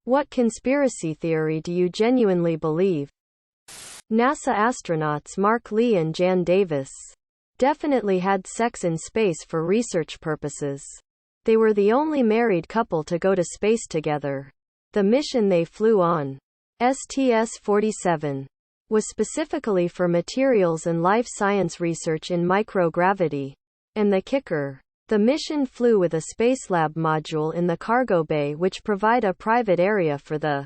What conspiracy theory do you genuinely believe? NASA astronauts Mark Lee and Jan Davis definitely had sex in space for research purposes. They were the only married couple to go to space together. The mission they flew on, STS-47, was specifically for materials and life science research in microgravity. And the kicker, the mission flew with a Spacelab module in the cargo bay, which provide a private area for the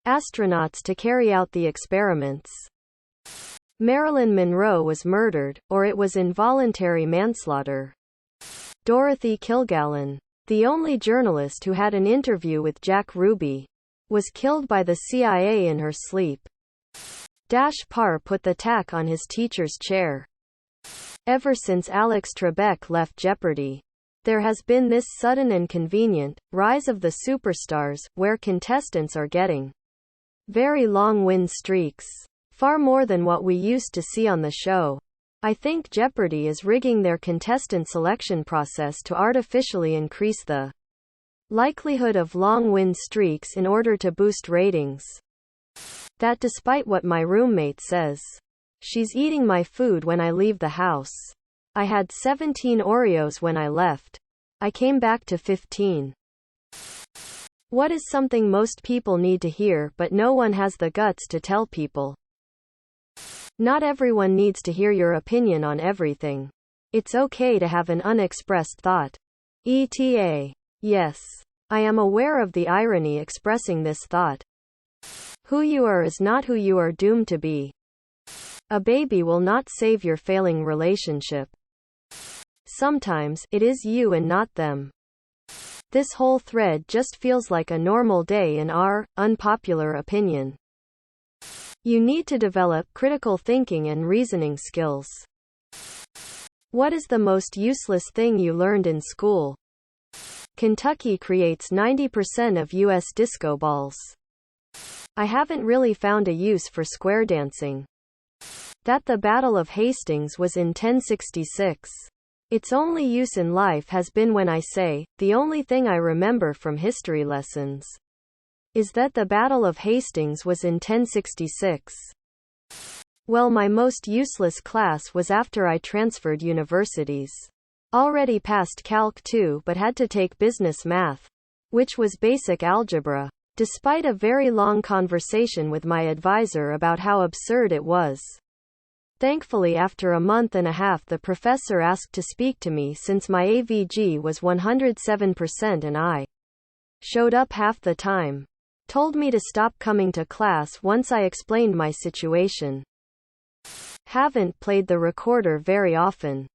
astronauts to carry out the experiments. Marilyn Monroe was murdered, or it was involuntary manslaughter. Dorothy Kilgallen, the only journalist who had an interview with Jack Ruby, was killed by the CIA in her sleep. Parr put the tack on his teacher's chair. Ever since Alex Trebek left Jeopardy, there has been this sudden and convenient rise of the superstars, where contestants are getting very long win streaks. Far more than what we used to see on the show. I think Jeopardy is rigging their contestant selection process to artificially increase the likelihood of long win streaks in order to boost ratings. That despite what my roommate says. She's eating my food when I leave the house. I had 17 Oreos when I left. I came back to 15. What is something most people need to hear but no one has the guts to tell people? Not everyone needs to hear your opinion on everything. It's okay to have an unexpressed thought. ETA. Yes. I am aware of the irony expressing this thought. Who you are is not who you are doomed to be. A baby will not save your failing relationship. Sometimes, it is you and not them. This whole thread just feels like a normal day in our unpopular opinion. You need to develop critical thinking and reasoning skills. What is the most useless thing you learned in school? Kentucky creates 90% of U.S. disco balls. I haven't really found a use for square dancing. That the Battle of Hastings was in 1066. Its only use in life has been when I say, the only thing I remember from history lessons is that the Battle of Hastings was in 1066. Well, my most useless class was after I transferred universities. Already passed Calc 2 but had to take business math, which was basic algebra. Despite a very long conversation with my advisor about how absurd it was. Thankfully after a month and a half the professor asked to speak to me since my AVG was 107% and I showed up half the time. Told me to stop coming to class once I explained my situation. Haven't played the recorder very often.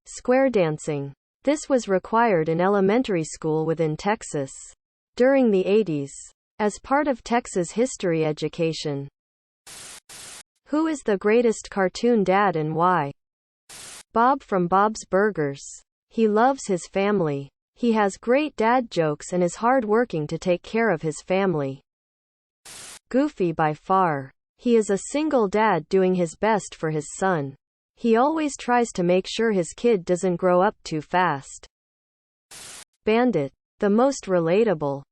Square dancing. This was required in elementary school within Texas. During the 80s. As part of Texas history education. Who is the greatest cartoon dad and why? Bob from Bob's Burgers. He loves his family. He has great dad jokes and is hard-working to take care of his family. Goofy by far. He is a single dad doing his best for his son. He always tries to make sure his kid doesn't grow up too fast. Bandit. The most relatable.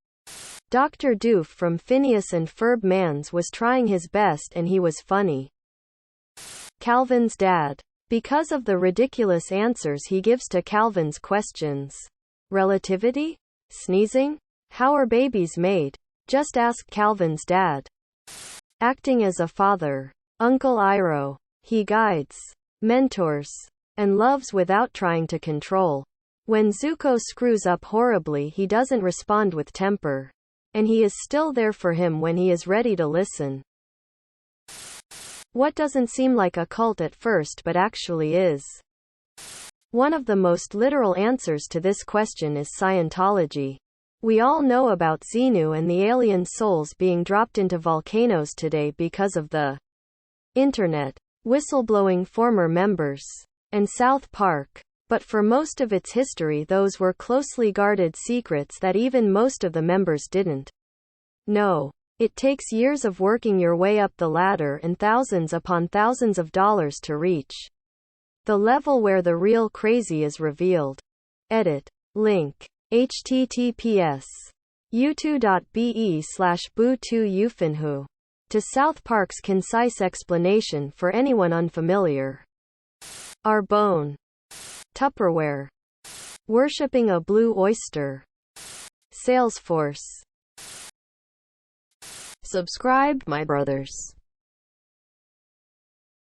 Dr. Doof from Phineas and Ferb Mans was trying his best and he was funny. Calvin's dad. Because of the ridiculous answers he gives to Calvin's questions. Relativity? Sneezing? How are babies made? Just ask Calvin's dad. Acting as a father. Uncle Iroh. He guides, mentors, and loves without trying to control. When Zuko screws up horribly he doesn't respond with temper. And he is still there for him when he is ready to listen. What doesn't seem like a cult at first but actually is? One of the most literal answers to this question is Scientology. We all know about Xenu and the alien souls being dropped into volcanoes today because of the internet, whistleblowing former members, and South Park. But for most of its history those were closely guarded secrets that even most of the members didn't know. It takes years of working your way up the ladder and thousands upon thousands of dollars to reach the level where the real crazy is revealed. Edit. Link. https u2.be/boo2ufinhu. To South Park's concise explanation for anyone unfamiliar. Arbonne. Tupperware. Worshipping a blue oyster. Salesforce. Subscribe, my brothers.